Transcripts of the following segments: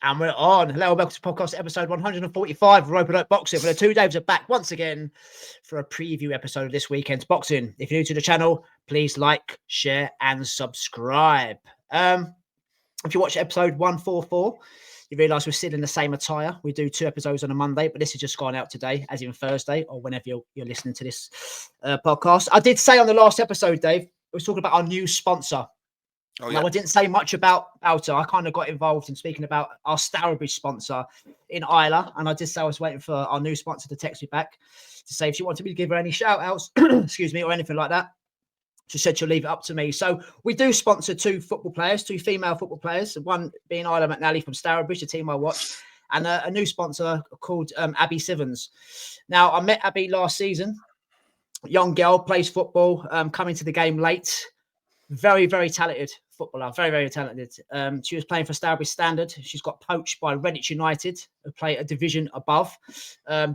And we're on. Hello, welcome to podcast episode 145 of Rope and Oak Boxing. For the two Daves are back once again for a preview episode of this weekend's boxing. If you're new to the channel, please like, share, and subscribe. If you watch episode 144, you realise we're still in the same attire. We do 2 episodes on a Monday, but this has just gone out today, as in Thursday, or whenever you're listening to this podcast. I did say on the last episode, Dave, I was talking about our new sponsor. Oh, yeah. Now, I didn't say much about Alto. I kind of got involved in speaking about our Stourbridge sponsor in Isla. And I did say I was waiting for our new sponsor to text me back to say if she wanted me to give her any shout outs, excuse me, or anything like that. She said she'll leave it up to me. So we do sponsor 2 football players, 2 female football players. One being Isla McNally from Stourbridge, the team I watch, and a new sponsor called Abby Sivens. Now, I met Abby last season. Young girl, plays football, coming to the game late. Very, very talented footballer. Very, very talented. She was playing for Stourbridge Standard. She's got poached by Redditch United, who play a division above.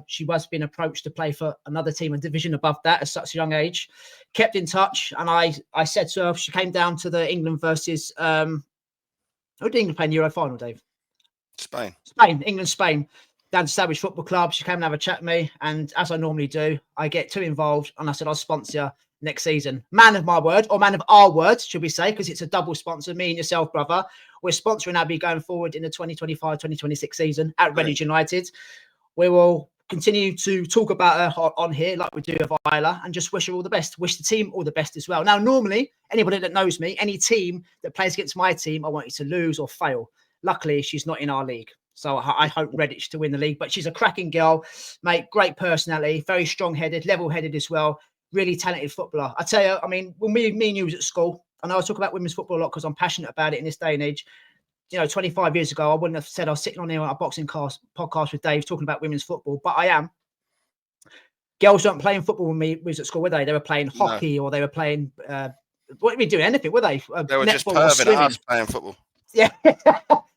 She was being approached to play for another team, a division above that, at such a young age. Kept in touch, and I said to her, she came down to the England versus... who did England play in the Euro final, Dave? Spain. England, Spain. Down to Stourbridge Football Club. She came and have a chat with me, and as I normally do, I get too involved, and I said, I'll sponsor next season. Man of my word, or man of our words, should we say, because it's a double sponsor, me and yourself, brother. We're sponsoring Abby going forward in the 2025-2026 season at Redditch United. We will continue to talk about her on here like we do with Isla and just wish her all the best. Wish the team all the best as well. Now, normally, anybody that knows me, any team that plays against my team, I want you to lose or fail. Luckily, she's not in our league. So I hope Redditch to win the league. But she's a cracking girl, mate. Great personality, very strong-headed, level-headed as well. Really talented footballer. I tell you, I mean, when me and you was at school, I know I talk about women's football a lot because I'm passionate about it in this day and age. You know, 25 years ago, I wouldn't have said I was sitting on here on a boxing podcast with Dave talking about women's football, but I am. Girls weren't playing football when we was at school, were they? They were playing hockey or they were playing, what were we doing? Anything, were they? They were just perving at us playing football. Yeah,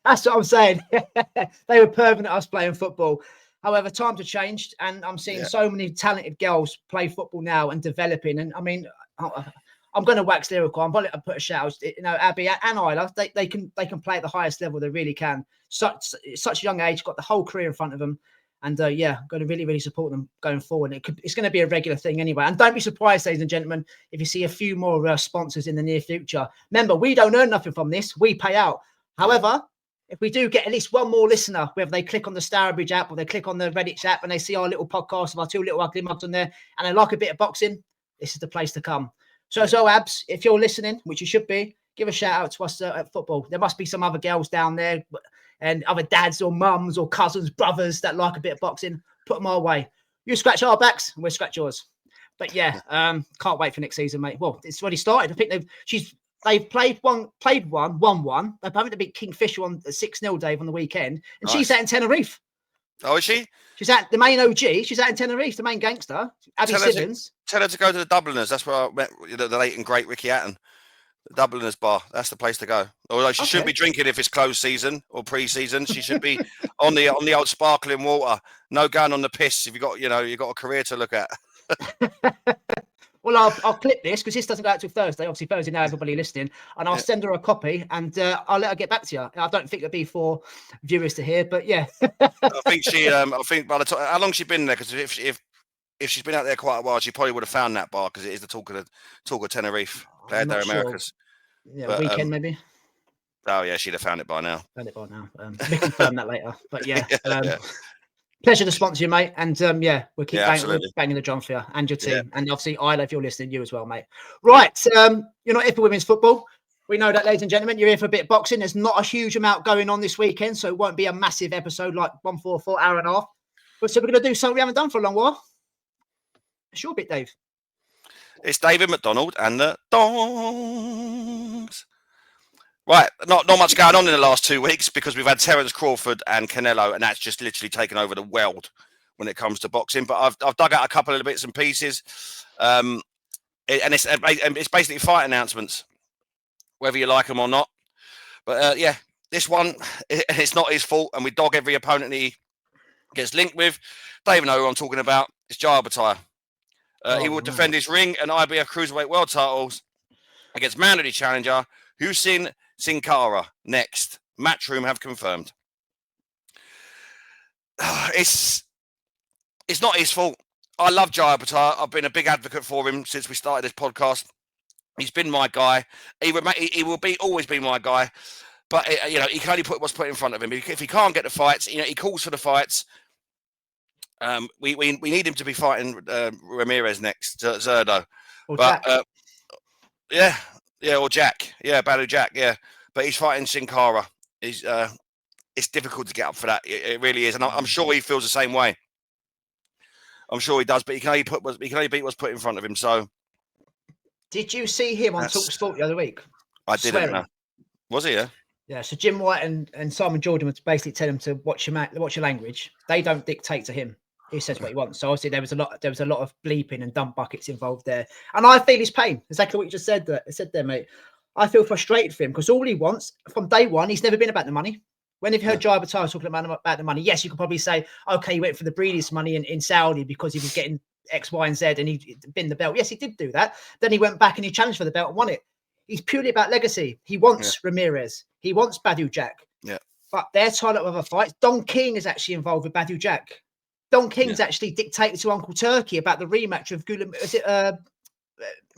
that's what I'm saying. They were perving at us playing football. However, times have changed, and I'm seeing so many talented girls play football now and developing. And I mean, I'm going to wax lyrical. I'm going to put a shout out. You know, Abby and Isla, they can play at the highest level. They really can. Such a young age, got the whole career in front of them, and yeah, going to really support them going forward. It's going to be a regular thing anyway. And don't be surprised, ladies and gentlemen, if you see a few more sponsors in the near future. Remember, we don't earn nothing from this. We pay out. However, if we do get at least one more listener, whether they click on the Stourbridge app or they click on the Redditch app and they see our little podcast of our 2 little ugly mugs on there and they like a bit of boxing, this is the place to come. So Abs, if you're listening, which you should be, give a shout out to us at football. There must be some other girls down there and other dads or mums or cousins, brothers that like a bit of boxing. Put them our way. You scratch our backs and we'll scratch yours. But yeah, can't wait for next season, mate. Well, it's already started. I think they've played one, won one. They're having to beat Kingfisher on 6-0, Dave, on the weekend. And she's out in Tenerife. Oh, is she? She's at the main OG. She's out in Tenerife, the main gangster. Abby Simmons. Tell her to go to the Dubliners. That's where I met the late and great Ricky Hatton. The Dubliners bar. That's the place to go. Although she shouldn't be drinking if it's closed season or pre-season. She should be on the old sparkling water. No going on the piss if you've got a career to look at. Well, I'll clip this because this doesn't go out till Thursday. Obviously, Thursday now, everybody listening. And I'll send her a copy and I'll let her get back to you. I don't think it'll be for viewers to hear, but yeah. I think by the time, how long has she been there? Because if she's been out there quite a while, she probably would have found that bar because it is the talk of Tenerife. Played there, Americas. Yeah, but, weekend maybe. Oh, yeah, she'd have found it by now. We confirm that later. But yeah. Pleasure to sponsor you, mate. And we'll keep banging the drum for you and your team. Yeah. And obviously, Isla, if you're listening, you as well, mate. Right. You're not here for women's football. We know that, ladies and gentlemen. You're here for a bit of boxing. There's not a huge amount going on this weekend, so it won't be a massive episode like 144, hour and a half. But so we're going to do something we haven't done for a long while. It's your bit, Dave. It's David McDonald and the Dongs. Right, not much going on in the last 2 weeks because we've had Terence Crawford and Canelo, and that's just literally taken over the world when it comes to boxing. But I've dug out a couple of bits and pieces, and it's basically fight announcements, whether you like them or not. But this one, it's not his fault, and we dog every opponent he gets linked with. They even know who I'm talking about. It's Jai Albertine. He will defend his ring and IBF Cruiserweight World titles against mandatory challenger Hussein Sin Cara next. Matchroom have confirmed. it's not his fault. I love Jaya Patar. I've been a big advocate for him since we started this podcast. He's been my guy. He will always be my guy. But he can only put what's put in front of him. If he can't get the fights, he calls for the fights. We need him to be fighting Ramirez next, Zerdo. Or but Jack. or Jack, Badu Jack, But he's fighting Sin Cara. It's difficult to get up for that. It really is, and I'm sure he feels the same way. I'm sure he does, but he can only beat what's put in front of him. So, did you see him on TalkSport the other week? I didn't know. Was he? Yeah. Yeah. So Jim White and Simon Jordan would basically tell him to watch your language. They don't dictate to him. He says what he wants. So obviously there was a lot of bleeping and dump buckets involved there. And I feel his pain. Exactly what you just said there, mate. I feel frustrated for him because all he wants from day one, he's never been about the money. When have you heard Jaya Patar talking about the money? Yes, you could probably say, okay, he went for the breeders' money in Saudi because he was getting X, Y, and Z and he'd been the belt. Yes, he did do that. Then he went back and he challenged for the belt and won it. He's purely about legacy. He wants Ramirez. He wants Badu Jack. Yeah. But they're tied up with other fights. Don King is actually involved with Badu Jack. Don King's actually dictated to Uncle Turkey about the rematch of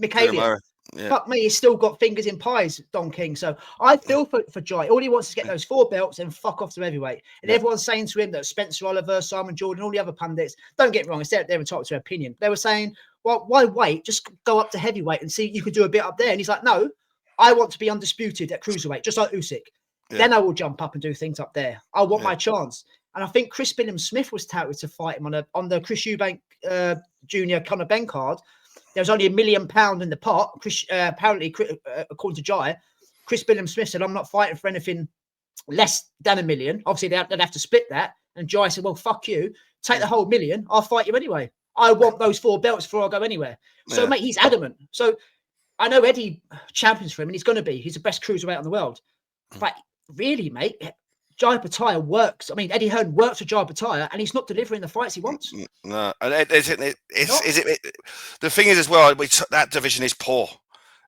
Mikhailia. Yeah. Fuck me, he's still got fingers in pies, Don King. So I feel for Jai. All he wants is to get those 4 belts and fuck off to heavyweight. And everyone's saying to him that Spencer Oliver, Simon Jordan, all the other pundits, don't get me wrong, they're entitled to their opinion. They were saying, well, why wait? Just go up to heavyweight and see you could do a bit up there. And he's like, no, I want to be undisputed at cruiserweight, just like Usyk. Yeah. Then I will jump up and do things up there. I want my chance. And I think Chris Billam-Smith was touted to fight him on the Chris Eubank Jr. Conor Benn card. There was only £1 million in the pot. Apparently, according to Jai, Chris Billam-Smith said, I'm not fighting for anything less than $1 million. Obviously, they'd have to split that. And Jai said, well, fuck you. Take the whole $1 million. I'll fight you anyway. I want those 4 belts before I go anywhere. So, mate, he's adamant. So I know Eddie champions for him, and he's going to be. He's the best cruiserweight in the world. But really, mate, Jai Pattaya works. I mean, Eddie Hearn works for Jai Pattaya, and he's not delivering the fights he wants. No, and the thing is as well. That division is poor.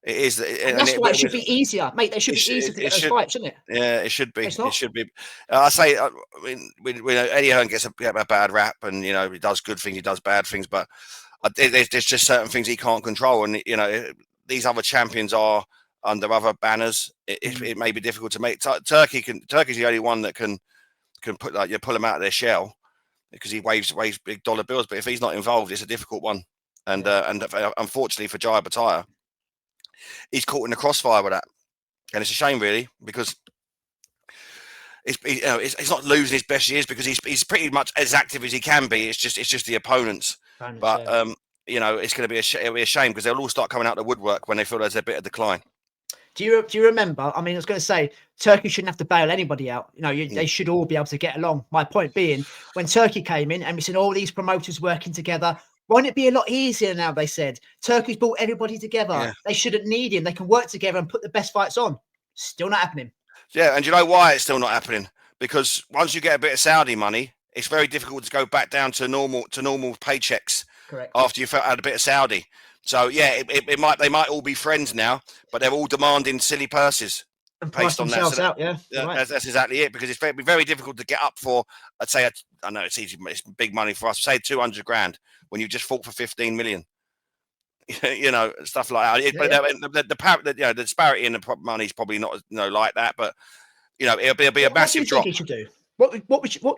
It is, and that's why it should be easier, mate. They should be easier to get those fights, shouldn't it? Yeah, it should be. It should be. I say, we know Eddie Hearn gets a bad rap, and he does good things, he does bad things, but there's just certain things he can't control, and these other champions are under other banners. It may be difficult to make. Turkey's the only one that can put pull him out of their shell because he waves big dollar bills. But if he's not involved, it's a difficult one. And unfortunately for Jai Pattaya, he's caught in the crossfire with that, and it's a shame really because it's not losing his best years because he's pretty much as active as he can be. It's just the opponents. But it's going to be a shame because they'll all start coming out the woodwork when they feel there's a bit of decline. Do you remember? I mean, I was going to say Turkey shouldn't have to bail anybody out. They should all be able to get along. My point being, when Turkey came in and we seen all these promoters working together, won't it be a lot easier now? They said Turkey's brought everybody together. Yeah. They shouldn't need him. They can work together and put the best fights on. Still not happening. Yeah, and you know why it's still not happening? Because once you get a bit of Saudi money, it's very difficult to go back down to normal paychecks. Correct. After you've had a bit of Saudi. So yeah, they might all be friends now, but they're all demanding silly purses and based on that. Out, right. That's exactly it. Because it's very difficult to get up for. I'd say I know it's easy, it's big money for us. Say 200 grand when you just fought for 15 million. Stuff like that. The disparity in the money is probably not like that, but it'll be a massive drop. What do you think he should do? What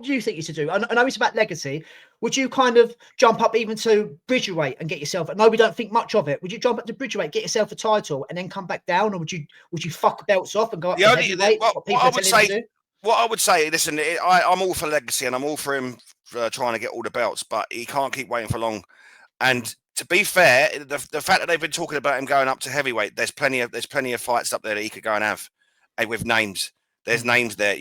do you think you should do? I know it's about legacy. Would you kind of jump up even to bridgerweight and get yourself? I know we don't think much of it. Would you jump up to bridgerweight, get yourself a title, and then come back down, or would you fuck belts off and go up to heavyweight? What I would say, listen, I'm all for legacy and I'm all for him trying to get all the belts, but he can't keep waiting for long. And to be fair, the fact that they've been talking about him going up to heavyweight, there's plenty of fights up there that he could go and have, and with names. There's names there,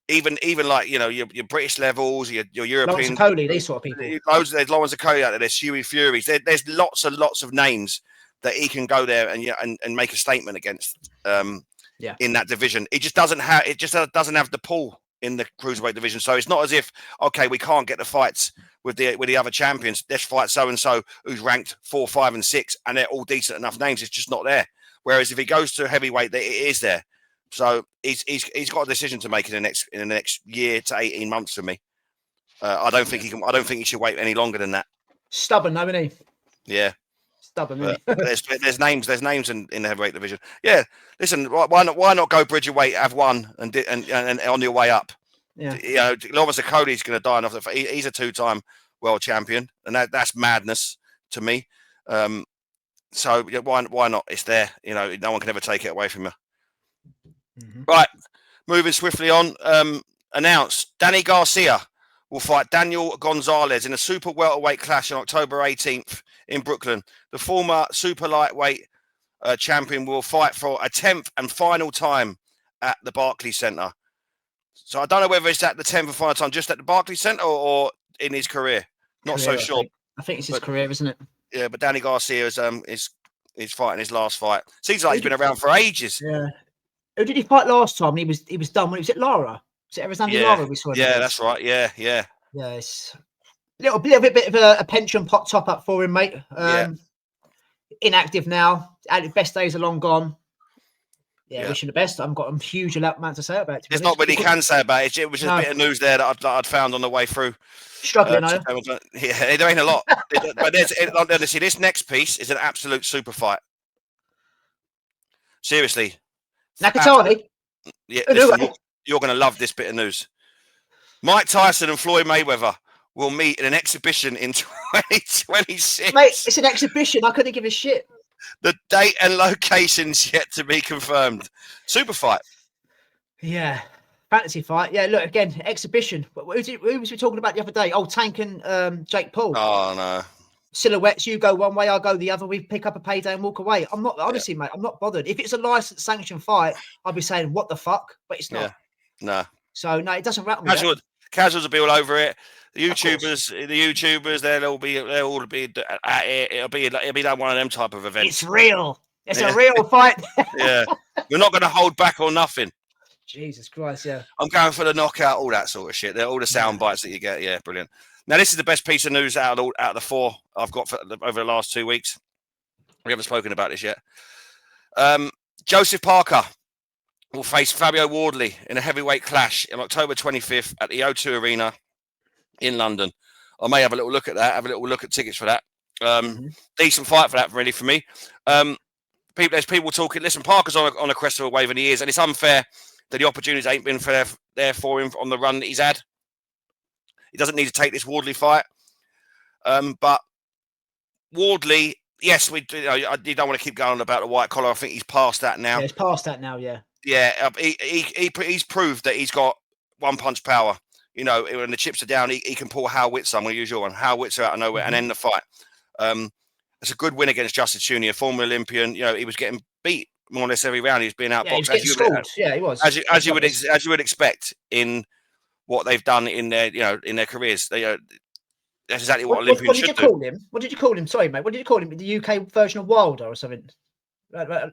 Even like your British levels, your European, Cody, these sort of people. There's Lawrence Cody out there. There's Huey Furies. There's lots and lots of names that he can go there and make a statement against. In that division, it just doesn't have the pull in the cruiserweight division. So it's not as if we can't get the fights with the other champions. Let's fight so and so who's ranked 4, 5, and 6, and they're all decent enough names. It's just not there. Whereas if he goes to heavyweight, it is there. So he's got a decision to make in the next year to 18 months for me. I don't think he can. I don't think he should wait any longer than that. Stubborn, though, isn't he? Yeah. Stubborn, But isn't he? there's names in the heavyweight division. Yeah, listen, why not go Bridgerweight, have one, and on your way up? Yeah, you know, obviously Cody's going to die off. He's a 2-time world champion, and that's madness to me. So yeah, why not? It's there. You know, no one can ever take it away from you. Right, moving swiftly on. Announced Danny Garcia will fight Daniel Gonzalez in a super welterweight clash on October 18th in Brooklyn. The former super lightweight champion will fight for a 10th and final time at the Barclays Center. So I don't know whether it's at the 10th and final time, just at the Barclays Center or in his career. Not so sure. I think it's his career, isn't it? Yeah, but Danny Garcia is fighting his last fight. Seems like he's been around for ages. Yeah. Who did he fight last time? He was done when he was at Lara. Was it Arizona Lara we saw him? Yeah, that's right. Yeah. It's a little bit of a pension pot top up for him, mate. Inactive now. Best days are long gone. Yeah, wish him the best. I've got a huge amount to say about it. There's not really can say about it. It was just a bit of news there that I'd found on the way through. Struggling, yeah, there ain't a lot. But honestly, this next piece is an absolute super fight. Seriously. Nakatani? Yeah, listen, you're going to love this bit of news. Mike Tyson and Floyd Mayweather will meet in an exhibition in 2026. Mate, it's an exhibition. I couldn't give a shit. The date and location's yet to be confirmed. Super fight. Yeah. Fantasy fight. Yeah, look, again, exhibition. Who was we talking about the other day? Oh, Tank and Jake Paul. Oh, no. Silhouettes, you go one way, I go the other. We pick up a payday and walk away. I'm not, honestly, mate, I'm not bothered. If it's a licensed sanctioned fight, I'll be saying, what the fuck? But it's not. Yeah. No. So, no, it doesn't rattle me. Casuals will be all over it. The YouTubers, they'll all be at it. It'll be like one of them type of events. It's real. It's a real fight. Yeah. You're not going to hold back or nothing. Jesus Christ, yeah. I'm going for the knockout, all that sort of shit. They're all the sound bites that you get. Yeah, brilliant. Now, this is the best piece of news out of the four I've got over the last 2 weeks. We haven't spoken about this yet. Joseph Parker will face Fabio Wardley in a heavyweight clash on October 25th at the O2 Arena in London. I may have a little look at that, have a little look at tickets for that. Decent fight for that, really, for me. There's people talking, listen, Parker's on a crest of a wave, and he is, and it's unfair that the opportunities ain't been there for him on the run that he's had. He doesn't need to take this Wardley fight. But Wardley, yes, you don't want to keep going on about the white collar. I think he's past that now. Yeah, he's past that now, yeah. Yeah, he's proved that he's got one-punch power. You know, when the chips are down, he can pull Howitzer. I'm going to use your one. Howitzer out of nowhere and end the fight. It's a good win against Justice Junior, a former Olympian. You know, he was getting beat more or less every round. He was being outboxed. Yeah, he was. As you would expect in what they've done in their careers. That's exactly what Olympians should do. What did you call him? Sorry, mate. What did you call him? The UK version of Wilder or something?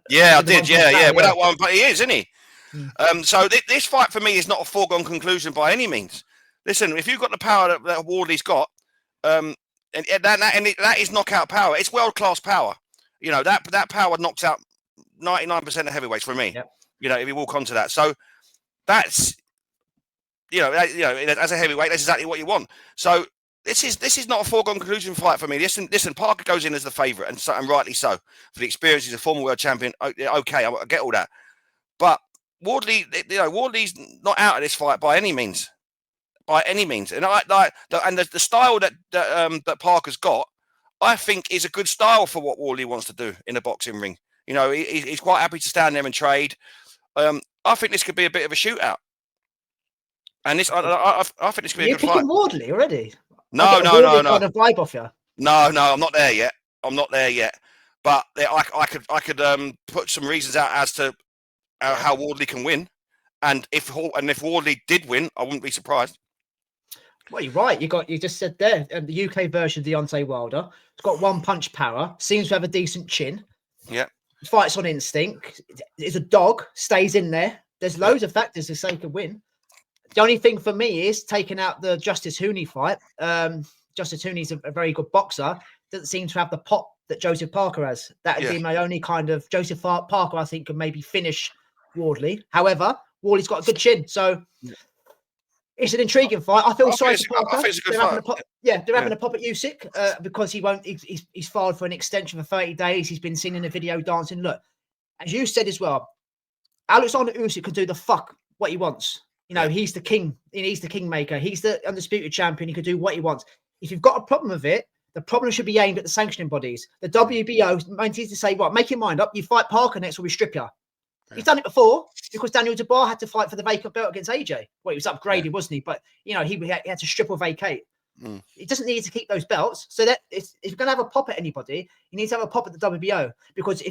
Yeah, I did. Yeah. Without one, but he is, isn't he? So this fight for me is not a foregone conclusion by any means. Listen, if you've got the power that Wardley's got, and that is knockout power. It's world class power. You know that power knocks out 99% of heavyweights for me. Yep. You know, if you walk onto that, so that's as a heavyweight, that's exactly what you want. So this is not a foregone conclusion fight for me. Listen, Parker goes in as the favourite, and rightly so for the experience. He's a former world champion. Okay, I get all that, but Wardley's not out of this fight by any means. And the style that Parker's got, I think, is a good style for what Wardley wants to do in a boxing ring. You know, he's quite happy to stand there and trade. I think this could be a bit of a shootout. And this, I think this could be a good fight. You're picking Wardley already? No. Kind of vibe off you. No, I'm not there yet. But I could put some reasons out as to how Wardley can win, and if Wardley did win, I wouldn't be surprised. Well, you're right. You just said there, the UK version of Deontay Wilder. It's got one punch power. Seems to have a decent chin. Yeah. Fights on instinct. It's a dog. Stays in there. There's loads of factors to say could win. The only thing for me is taking out the Justice Hooney fight. Justice Hooney's a very good boxer. Doesn't seem to have the pop that Joseph Parker has. That would be my only kind of Joseph Parker. I think could maybe finish Wardley. However, Wardley's got a good chin, so It's an intriguing fight. I feel sorry for Parker. I think it's a good they're fight. having a pop, yeah, they're having a pop at Usyk because he won't. He's filed for an extension for 30 days. He's been seen in a video dancing. Look, as you said as well, Alexander Usyk can do the fuck what he wants. You know, he's the king. He's the kingmaker. He's the undisputed champion. He can do what he wants. If you've got a problem with it, the problem should be aimed at the sanctioning bodies. The WBO maintains to say, "What? Make your mind up. You fight Parker next, or we strip you." He's done it before because Daniel Dubois had to fight for the vacant belt against AJ. Well, he was upgraded, wasn't he? But, you know, he had to strip or vacate. He doesn't need to keep those belts. So that if you're going to have a pop at anybody, you need to have a pop at the WBO because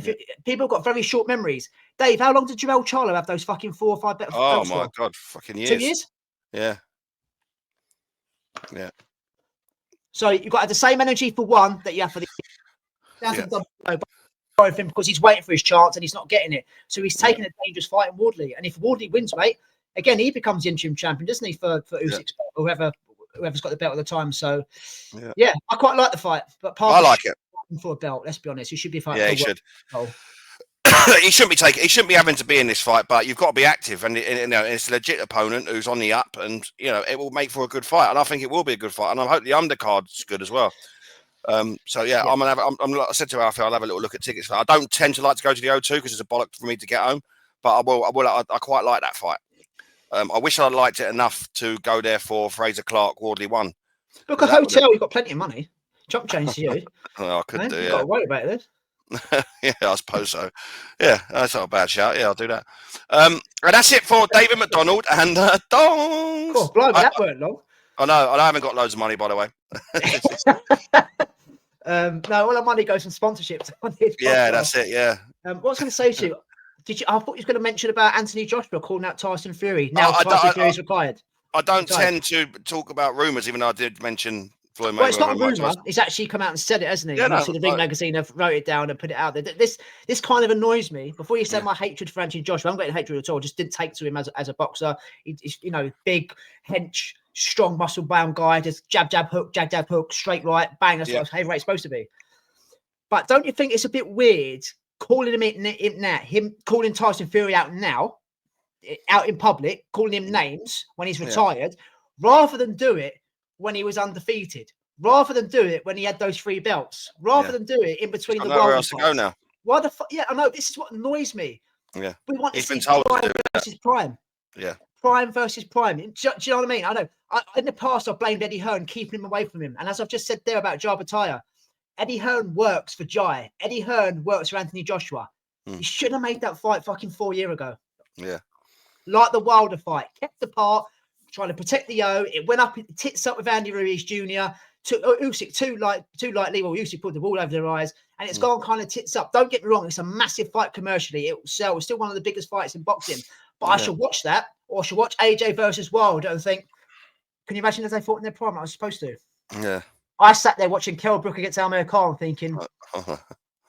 people have got very short memories. Dave, how long did Jermell Charlo have those fucking 4 or 5 belts? Oh, my God. Fucking years. 2 years? Yeah. Yeah. So you've got to have the same energy for one that you have for the WBO. For him because he's waiting for his chance and he's not getting it. So he's taking a dangerous fight in Wardley. And if Wardley wins, mate, again, he becomes the interim champion, doesn't he, for Usyk's belt, whoever's got the belt at the time. So, yeah, I quite like the fight. But I like it. For a belt, let's be honest. He should be fighting for he should. Oh. He shouldn't be having to be in this fight, but you've got to be active. And you know, it's a legit opponent who's on the up. And, you know, it will make for a good fight. And I think it will be a good fight. And I hope the undercard's good as well. So I'm gonna have. Like I said to Alfie, I'll have a little look at tickets. I don't tend to like to go to the O2 because it's a bollock for me to get home, but I will. I quite like that fight. I wish I liked it enough to go there for Fraser Clark Wardley 1. Look, a hotel. You've got plenty of money. Chop change to you. I could do. You've got to worry about this. Yeah, I suppose so. Yeah, that's not a bad shout. Yeah, I'll do that. And that's it for David McDonald and Dongs. Cool, blimey, that weren't long. I know. I haven't got loads of money, by the way. No, all our money goes from sponsorships. Yeah, that's it. Yeah. What I was going to say to you, I thought you were going to mention about Anthony Joshua calling out Tyson Fury. Now Tyson Fury's retired. I don't tend to talk about rumours, even though I did mention Floyd Mayweather. Well, it's not a rumour. He's actually come out and said it, hasn't he? Yeah, the Ring magazine have wrote it down and put it out there. This kind of annoys me. Before you said my hatred for Anthony Joshua, I haven't got any hatred at all. I just didn't take to him as a boxer. He's, you know, big, hench, strong, muscle-bound guy. Just jab, hook, straight right, bang. That's what heavyweight's supposed to be. But don't you think it's a bit weird calling him calling Tyson Fury out now, out in public, calling him names when he's retired, rather than do it when he was undefeated, rather than do it when he had those 3 belts, rather than do it in between the world. Where else to go now? Why the fuck? Yeah, I know. This is what annoys me. Yeah, we want he's to been see told prime to do versus prime. Yeah, prime versus prime. Do you know what I mean? I know. In the past, I've blamed Eddie Hearn keeping him away from him, and as I've just said there about Jabataya, Eddie Hearn works for Jai. Eddie Hearn works for Anthony Joshua. He should have made that fight fucking 4 years ago. Yeah. Like the Wilder fight. Kept apart, trying to protect the O. It went up, tits up with Andy Ruiz Jr. Usyk too lightly. Well, Usyk put the ball over their eyes. And it's gone kind of tits up. Don't get me wrong. It's a massive fight commercially. It will sell. It's still one of the biggest fights in boxing. But I should watch that. Or I should watch AJ versus Wilder and think, can you imagine if they fought in their prime? I was supposed to. Yeah. I sat there watching Kell Brook against Amir Khan thinking,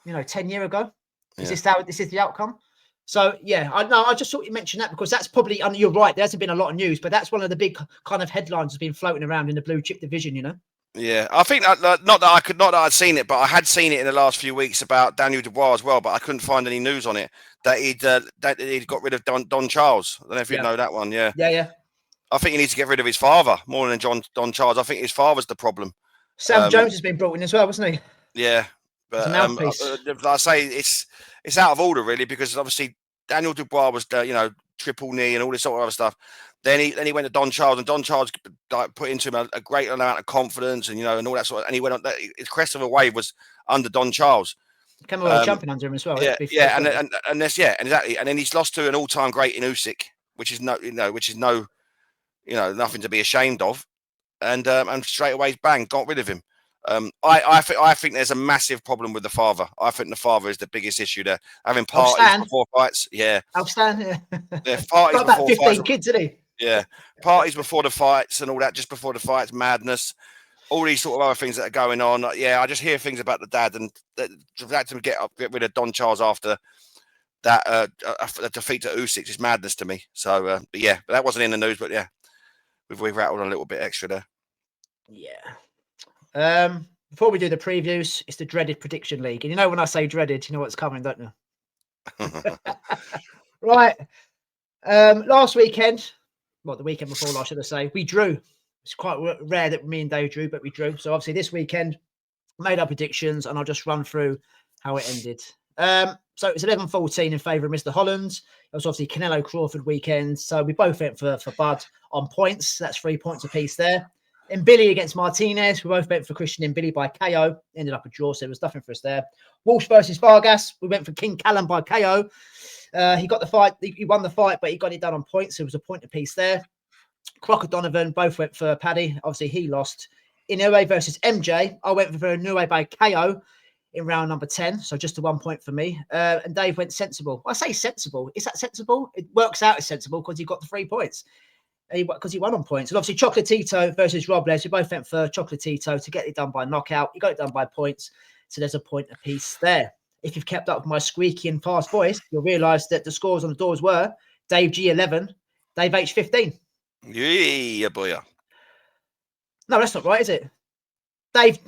10 years ago, is this is the outcome? So, I just thought you mentioned that because that's probably, you're right, there hasn't been a lot of news, but that's one of the big kind of headlines that's been floating around in the blue chip division, you know? Yeah, I think not that I'd seen it, but I had seen it in the last few weeks about Daniel Dubois as well, but I couldn't find any news on it that he'd got rid of Don Charles. I don't know if you know that one. Yeah. I think he needs to get rid of his father more than Don Charles. I think his father's the problem. Sam Jones has been brought in as well, wasn't he? Yeah, but like I say, it's out of order really because obviously Daniel Dubois was triple knee and all this sort of other stuff. Then he went to Don Charles, and Don Charles put into him a great amount of confidence and and all that sort of. And he went on. His crest of a wave was under Don Charles. Came away champion under him as well. And exactly. And then he's lost to an all-time great in Usyk, which is nothing to be ashamed of. And straight away, bang, got rid of him. I think there's a massive problem with the father. I think the father is the biggest issue there. Having parties before fights, Outstanding. Yeah, parties about before 15 fights. kids, didn't he? Yeah, parties before the fights and all that, just before the fights, madness, all these sort of other things that are going on. Yeah, I just hear things about the dad and that to get rid of Don Charles after that a defeat to Usyk is madness to me. So, but that wasn't in the news, but we've rattled a little bit extra there. Yeah. Before we do the previews, it's the dreaded prediction league. And when I say dreaded, you know what's coming, don't you? Right. Last weekend, the weekend before last, should I say, we drew. It's quite rare that me and Dave drew, but we drew. So obviously this weekend, made our predictions, and I'll just run through how it ended. So it was 11-14 in favour of Mr. Holland. It was obviously Canelo Crawford weekend. So we both went for Bud on points. That's 3 points apiece there. And Billy against Martinez. We both went for Christian and Billy by KO. Ended up a draw, so there was nothing for us there. Walsh versus Vargas. We went for King Callum by KO. He got the fight. He won the fight, but he got it done on points. So it was a point apiece there. Crocker Donovan both went for Paddy. Obviously, he lost. Inoue versus MJ. I went for Inoue by KO in round number 10. So just a 1 point for me. And Dave went sensible. I say sensible. Is that sensible? It works out as sensible because he got the 3 points. Because he won on points. And obviously, Chocolatito versus Robles. We both went for Chocolatito to get it done by knockout. He got it done by points. So there's a point apiece there. If you've kept up with my squeaky and fast voice, you'll realise that the scores on the doors were Dave G 11, Dave H 15. Yeah, boy. No, that's not right, is it? Dave,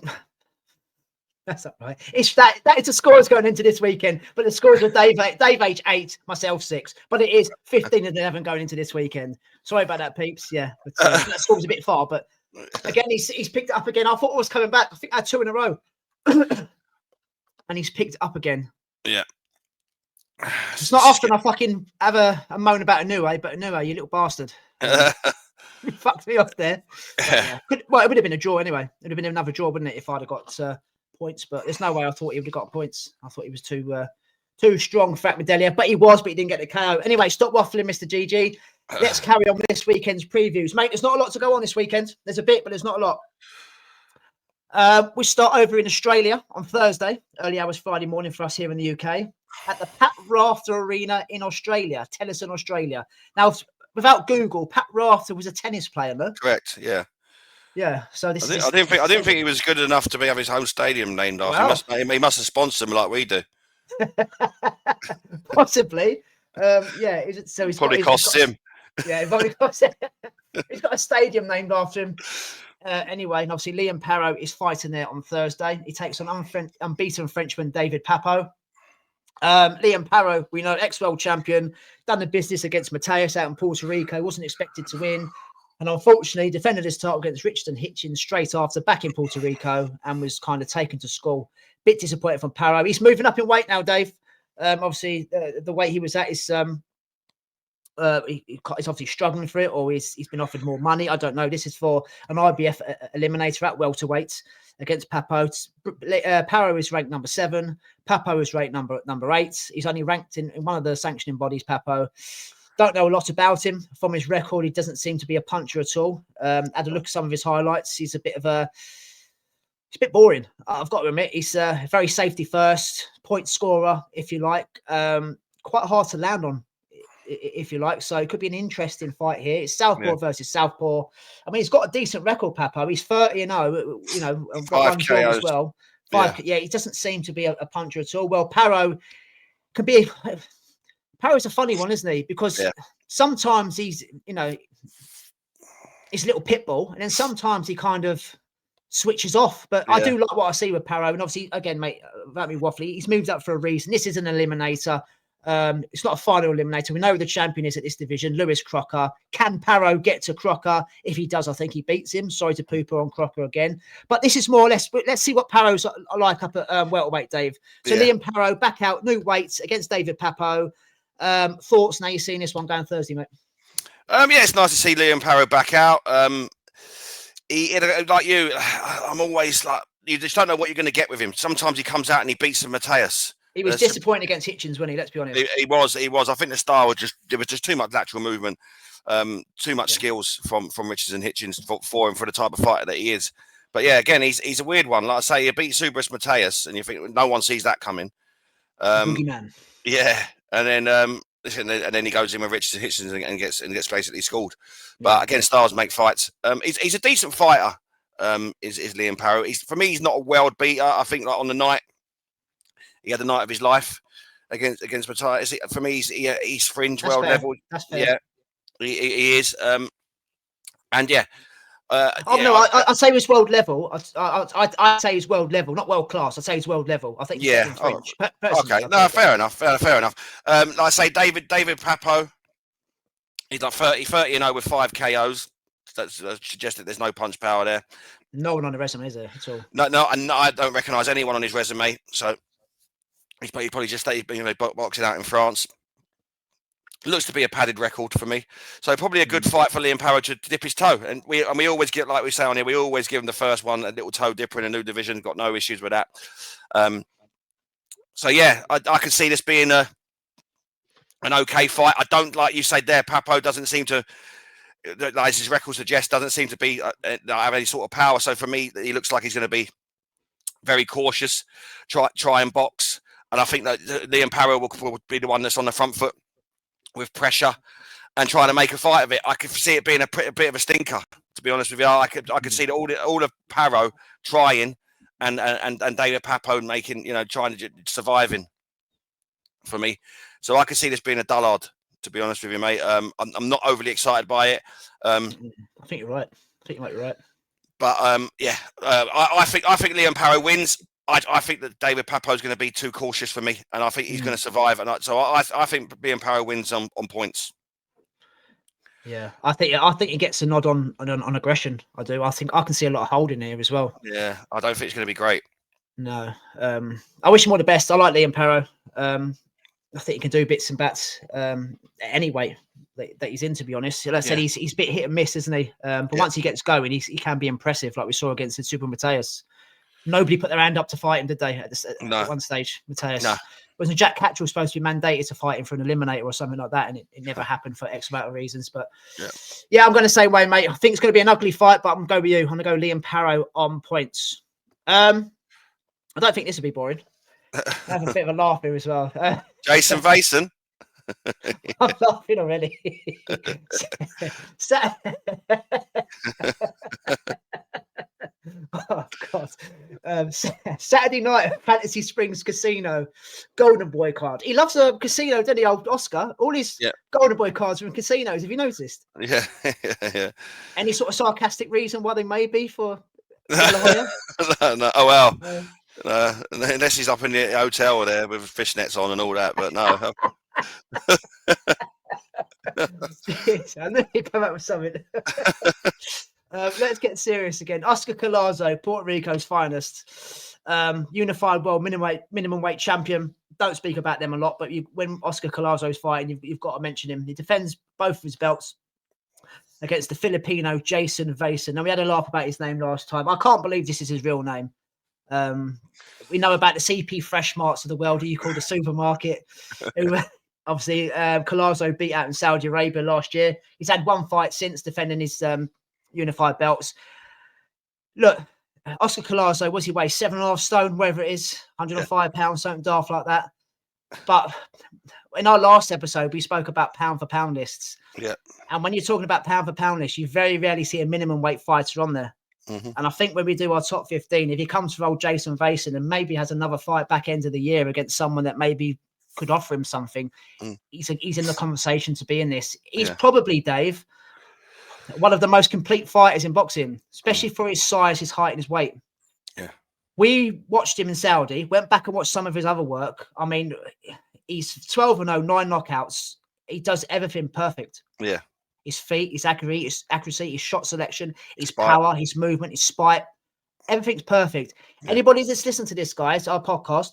that's not right. It's that is the scores going into this weekend, but the scores are Dave H 8, myself 6, but it is 15 and 11 going into this weekend. Sorry about that, peeps. Yeah, but, that score's a bit far, but again, he's picked it up again. I thought I was coming back. I think I had 2 in a row. And he's picked it up again. Yeah. It's not often I fucking have a moan about Inoue, but Inoue, you little bastard. You fucked me off there. Yeah. Well, it would have been a draw anyway. It would have been another draw, wouldn't it, if I'd have got points? But there's no way I thought he would have got points. I thought he was too strong for Medelia, but he didn't get the KO. Anyway, stop waffling, Mr. GG. Let's carry on with this weekend's previews. Mate, there's not a lot to go on this weekend. There's a bit, but there's not a lot. We start over in Australia on Thursday, early hours Friday morning for us here in the UK, at the Pat Rafter Arena in Australia, Tennyson, Australia. Now, without Google, Pat Rafter was a tennis player, no? Correct, yeah. Yeah, so this I didn't think he was good enough to have his home stadium named after him. He must have sponsored him like we do. Possibly. Yeah, so he's probably costs him. Yeah, it probably costs him. He's got a stadium named after him. Anyway, and obviously Liam Paro is fighting there on Thursday. He takes on unbeaten Frenchman David Papot. Liam Paro, we know, ex-world champion, done the business against Mateus out in Puerto Rico, wasn't expected to win. And unfortunately, defended his title against Richardson Hitchens straight after back in Puerto Rico and was kind of taken to school. Bit disappointed from Paro. He's moving up in weight now, Dave. Obviously, the weight he was at is... he's obviously struggling for it, or he's been offered more money. I don't know. This is for an IBF eliminator at welterweight against Papot. Paro is ranked number 7. Papot is ranked number 8. He's only ranked in one of the sanctioning bodies, Papot. Don't know a lot about him. From his record, he doesn't seem to be a puncher at all. Had a look at some of his highlights. He's a bit boring. I've got to admit, he's very safety first, point scorer, if you like. Quite hard to land on, if you like. So it could be an interesting fight here. It's Southpaw versus Southpaw. I mean, he's got a decent record, Papot. He's 30-0, you know, got 1 draw as well. Yeah, he doesn't seem to be a puncher at all. Well, Paro can be... Paro's a funny one, isn't he? Because sometimes he's, you know, he's a little pit bull, and then sometimes he kind of switches off. But I do like what I see with Paro. And obviously, again, mate, without me waffling, he's moved up for a reason. This is an eliminator. It's not a final eliminator. We know who the champion is at this division, Lewis Crocker. Can Paro get to Crocker? If he does, I think he beats him. Sorry to poo-poo on Crocker again. But this is more or less, let's see what Paro's like up at welterweight, Dave. So Liam Paro back out, new weights against David Papot. Thoughts now you've seen this one going Thursday, mate? Yeah, it's nice to see Liam Paro back out. He, like you, I'm always like, you just don't know what you're going to get with him. Sometimes he comes out and he beats Mateus. He was disappointing against Hitchens, wasn't he? Let's be honest. He was. I think the style was there was just too much lateral movement, too much skills from Richardson Hitchens for him for the type of fighter that he is. But yeah, again, he's a weird one. Like I say, he beat Subris Mateus, and you think no one sees that coming. Boogeyman. Yeah. And then he goes in with Richardson Hitchens and gets basically schooled. But again, stars make fights. He's a decent fighter. Is Liam Paro? For me, he's not a world beater. I think like on the night, he had the night of his life against Matthias. For me, he's fringe world level. That's fair. Yeah, he is. And yeah. I'd say he's world level. I'd say he's world level, not world class. I'd say he's world level. I think. Yeah. Okay. No, fair enough. Fair enough. Like I say, David Papot He's like 30-0 with 5 KOs. That suggests that there's no punch power there. No one on the resume, is there, at all? No, and I don't recognise anyone on his resume. So he's probably just boxing out in France. Looks to be a padded record for me. So probably a good fight for Liam Paro to dip his toe. And we always get, like we say on here, we always give him the first one, a little toe dipper in a new division. Got no issues with that. So yeah, I can see this being an okay fight. I don't, like you said there, Papot doesn't seem to, as his record suggests, doesn't seem to be have any sort of power. So for me, he looks like he's going to be very cautious, try and box. And I think that Liam Paro will be the one that's on the front foot with pressure and trying to make a fight of it. I could see it being a bit of a stinker, to be honest with you. I could see that all of Paro trying and David Papot making, trying to surviving for me. So I could see this being a dullard, to be honest with you, mate. I'm not overly excited by it. I think you're right. I think you might be right. But I think Liam Paro wins. I think that David Papot is going to be too cautious for me, and I think he's going to survive. And so I think Liam Paro wins on points. Yeah, I think he gets a nod on aggression. I do. I think I can see a lot of holding here as well. Yeah, I don't think it's going to be great. No, I wish him all the best. I like Liam Paro. I think he can do bits and bats at any weight that he's in, to be honest. Like I said, he's a bit hit and miss, isn't he? But once he gets going, he can be impressive, like we saw against the Super Mateus. Nobody put their hand up to fight him, did they? At one stage, Mateus. No. Wasn't Jack Catchell supposed to be mandated to fight him for an eliminator or something like that? And it never happened for X amount of reasons. But yeah, I'm going to say, Wayne, mate, I think it's going to be an ugly fight, but I'm going to go with you. I'm going to go Liam Paro on points. I don't think this will be boring. I have a bit of a laugh here as well. Jayson Vayson. I'm laughing already. Oh God! Saturday night at Fantasy Springs Casino, Golden Boy card. He loves a casino, doesn't he, old Oscar? All his Golden Boy cards are in casinos. Have you noticed? Yeah. Any sort of sarcastic reason why they may be for De La Hoya? No. Oh well. Unless he's up in the hotel there with fishnets on and all that, but no. I knew he'd come up with something. Let's get serious again. Oscar Collazo, Puerto Rico's finest, unified world minimum weight champion. Don't speak about them a lot, but when Oscar Collazo's fighting, you've got to mention him. He defends both of his belts against the Filipino Jayson Vayson. Now, we had a laugh about his name last time. I can't believe this is his real name. We know about the CP Fresh Marts of the world, who you call the supermarket, who obviously Collazo beat out in Saudi Arabia last year. He's had one fight since defending his unified belts. Look, Oscar Collazo, what's he weigh? 7.5 stone, whatever it is, 105 pounds, something daft like that. But in our last episode, we spoke about pound for pound lists. Yeah. And when you're talking about pound for pound lists, you very rarely see a minimum weight fighter on there. Mm-hmm. And I think when we do our top 15, if he comes for old Jayson Vayson and maybe has another fight back end of the year against someone that maybe could offer him something, he's in the conversation to be in this. He's probably, Dave, one of the most complete fighters in boxing, especially for his size, his height, and his weight. Yeah. We watched him in Saudi, went back and watched some of his other work. I mean, he's 12-0, 9 knockouts. He does everything perfect. Yeah. His feet, his accuracy, his shot selection, his power, his movement, his spite. Everything's perfect. Yeah. Anybody that's listened to this, guys, our podcast,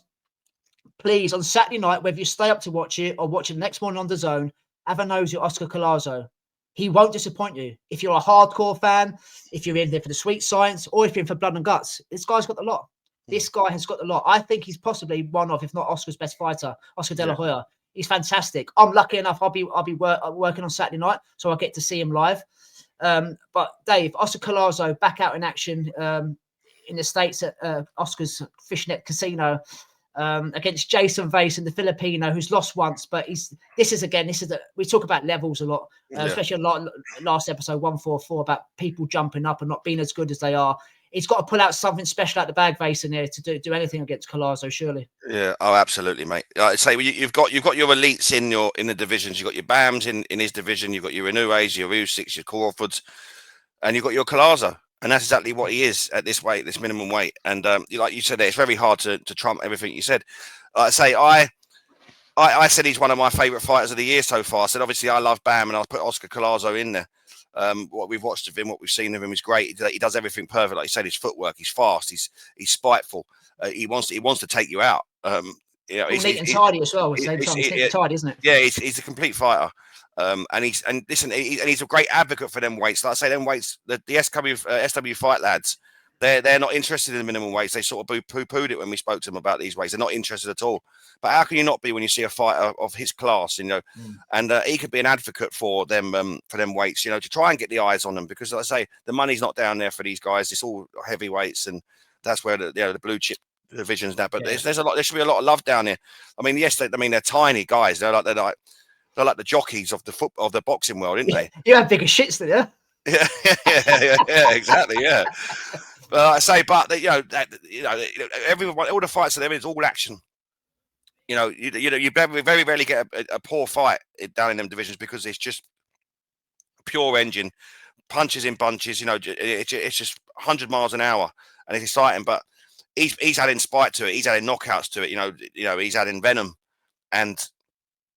please, on Saturday night, whether you stay up to watch it or watch it the next morning on DAZN, have a nosy at Oscar Collazo. He won't disappoint you. If you're a hardcore fan, if you're in there for the sweet science, or if you're in for blood and guts, this guy's got the lot. This guy has got the lot. I think he's possibly one of, if not Oscar's best fighter, Oscar De La Hoya. He's fantastic. I'm lucky enough. I'll be working on Saturday night, so I get to see him live. But Dave, Oscar Collazo back out in action in the States at Oscar's Fishnet Casino. Against Jayson Vayson, the Filipino, who's lost once, but we talk about levels a lot, especially a lot last episode 144 about people jumping up and not being as good as they are. He's got to pull out something special out the bag, Vayson, here to do anything against Collazo, surely. Yeah, oh, absolutely, mate. I'd say you've got your elites in the divisions. You've got your Bams in his division. You've got your Inoues, your Usyks, your Crawfords, and you've got your Collazo. And that's exactly what he is at this weight, this minimum weight. And like you said, it's very hard to trump everything you said. I I said he's one of my favourite fighters of the year so far. I said, obviously, I love Bam, and I'll put Oscar Collazo in there. What we've watched of him, what we've seen of him is great. He does everything perfect. Like you said, his footwork, he's fast, he's spiteful. He wants to take you out. He's neat and tidy as well. At the same time, he's neat and tidy, isn't it? Yeah, he's a complete fighter. And he's a great advocate for them weights. Like I say, them weights, the SW fight lads, they're not interested in the minimum weights. They sort of poo-pooed it when we spoke to them about these weights. They're not interested at all. But how can you not be when you see a fighter of his class, and he could be an advocate for them weights, to try and get the eyes on them, because like I say, the money's not down there for these guys. It's all heavyweights, and that's where the blue chip divisions now. But there's a lot. There should be a lot of love down here. I mean, yes, they're tiny guys. They're like the jockeys of the boxing world, aren't they? You have bigger shits than you. Yeah, exactly, yeah. But I say, everyone, all the fights are there. It's all action. You very, very rarely get a poor fight down in them divisions, because it's just pure engine, punches in bunches. It's just 100 miles an hour, and it's exciting. But he's adding spite to it. He's adding knockouts to it. He's adding venom, and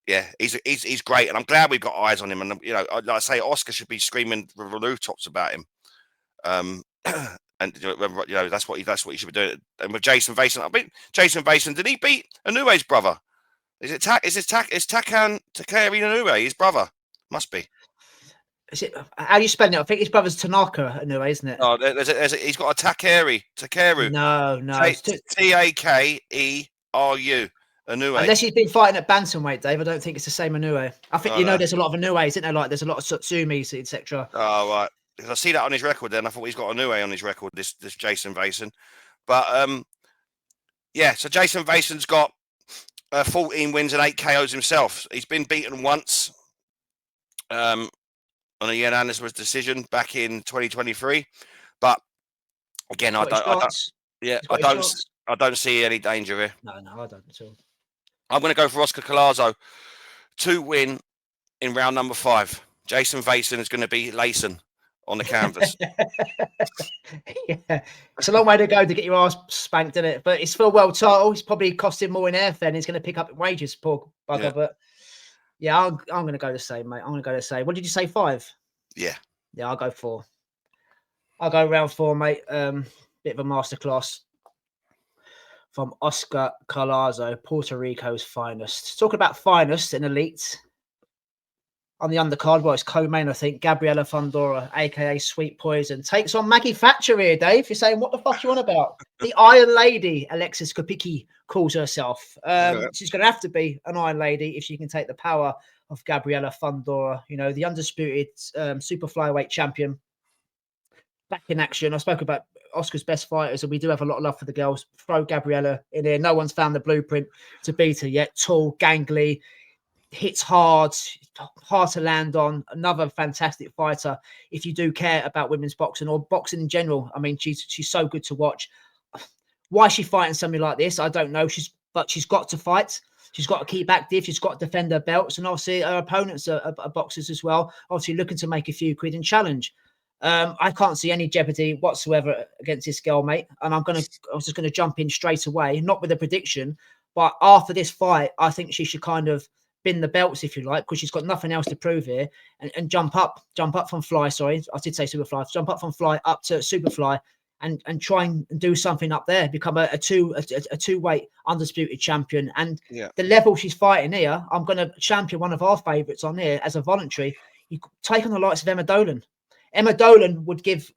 yeah, he's great. And I'm glad we've got eyes on him. And like I say, Oscar should be screaming from the rooftops about him. And that's what he should be doing. And with Jayson Vayson, Jayson Vayson, did he beat Inoue's brother? Is Takan Takeri Inoue his brother? Must be. Is it? How do you spell it? I think his brother's Tanaka Inoue, isn't it? Oh, he's got a Takeru. No. Takeru. Inoue. Unless he's been fighting at bantamweight, Dave. I don't think it's the same Inoue. I think there's a lot of Inoues, isn't there? Like there's a lot of Satsumis, etc. Oh right. Because I see that on his record, then I thought he's got Inoue on his record. This Jayson Vayson, but so Jayson Vayson's got 14 wins and 8 KOs himself. He's been beaten once on a unanimous decision back in 2023, but again, I don't see any danger here. No, I don't at all. I'm going to go for Oscar Collazo to win in round number 5. Jayson Vayson is going to be lacing on the canvas. Yeah, it's a long way to go to get your ass spanked, isn't it? But it's for a world title. It's probably costing more in airfare, and he's going to pick up wages, poor bugger. Yeah. But yeah, I'm going to go the same, mate. I'm going to go the same. What did you say, 5? Yeah, I'll go 4. I'll go round 4, mate. Bit of a masterclass from Oscar Collazo, Puerto Rico's finest. Talking about finest and elite. On the undercard, it's co-main, I think. Gabriella Fundora, aka Sweet Poison, takes on Maggie Thatcher here, Dave. You're saying, what the fuck you on about? The Iron Lady, Alexis Kabicki, calls herself. She's going to have to be an Iron Lady if she can take the power of Gabriella Fundora, the undisputed super flyweight champion. Back in action. I spoke about Oscar's best fighters, and we do have a lot of love for the girls. Throw Gabriella in there. No one's found the blueprint to beat her yet. Tall, gangly, hits hard to land on. Another fantastic fighter if you do care about women's boxing or boxing in general. I mean, she's so good to watch. Why is she fighting something like this? I don't know. She's got to fight. She's got to keep active. She's got to defend her belts, and obviously her opponents are boxers as well. Obviously looking to make a few quid and challenge. I can't see any jeopardy whatsoever against this girl, mate. And I was just going to jump in straight away, not with a prediction, but after this fight, I think she should kind of bin the belts, if you like, because she's got nothing else to prove here, and jump up from fly. Sorry, I did say super fly. Jump up from fly up to super fly, and try and do something up there. Become a two-weight undisputed champion. And the level she's fighting here, I'm going to champion one of our favourites on here as a voluntary. You take on the likes of Emma Dolan. Emma Dolan would give